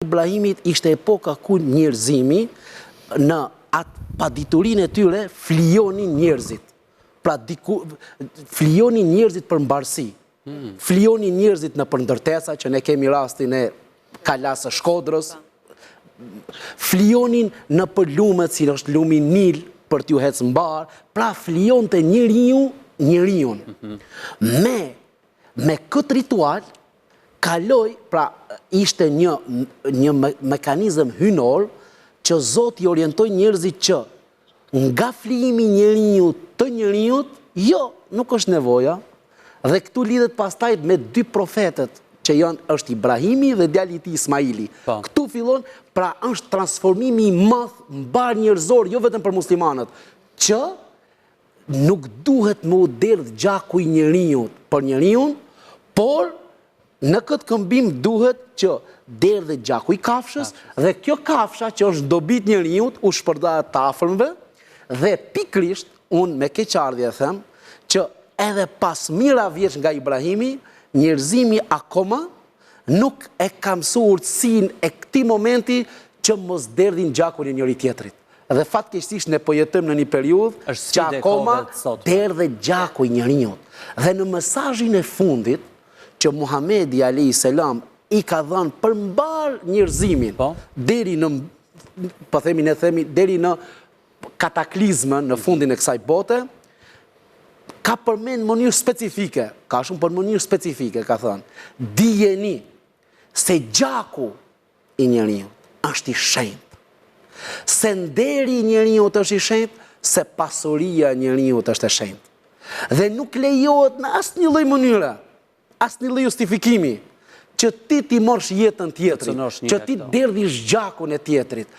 Ibrahimit ishte epoka ku njerëzimi në atë paditurinë e tyre flijonin njerëzit. Pra flijonin njerëzit për mbarësi. Flijonin njerëzit në përndërtesa, që ne kemi rastin e Kalasë Shkodrës. Flijonin në për lumet, si është lumi Nil, për t'ju hecë mbar. Pra flijon të njeriun. Me këtë ritual, kaloi, pra ishte një mekanizëm hynor që Zoti orientoi njerëzit që nga flijimi njeriut të njeriut, jo, nuk është nevoja, dhe këtu lidhet pastaj me dy profetet që është Ibrahimi dhe djali i tij Ismaili. Këtu fillon, pra është transformimi i madh mbar njerëzor, jo vetëm për muslimanët, që nuk duhet më u derdh gjaku i njeriut për njeriun, por në këtë këmbim duhet që derdhet gjaku i kafshës dhe kjo kafsha që është dobit njeriut u shpërndahet të afërmve dhe pikrisht unë me keqardhje them që edhe pas mijëra vjeç nga Ibrahimi, njerëzimi akoma nuk e ka mësuar urtësinë e këtij momenti që mos derdhin gjakun e njëri tjetrit. Dhe fatkeqësisht ne po jetojmë në një periudhë që akoma derdhet gjaku i njeriut. Dhe në mesazhin e fundit që Muhamedi alayhis salam i ka dhënë përmbar njerëzimin deri në deri në kataklizmën në fundin e kësaj bote, ka përmend në mënyrë specifike, ka shumë për mënyrë specifike, ka thënë, dijeni se gjaku i njeriut është i shenjtë, se nderi i njeriut është i shenjtë, se pasuria e njeriut është e shenjtë. Dhe nuk lejohet në asnjë lloj mënyre, asnjë lloj justifikimi, që ti morsh jetën tjetrit, që ti derdhish gjakun e tjetrit.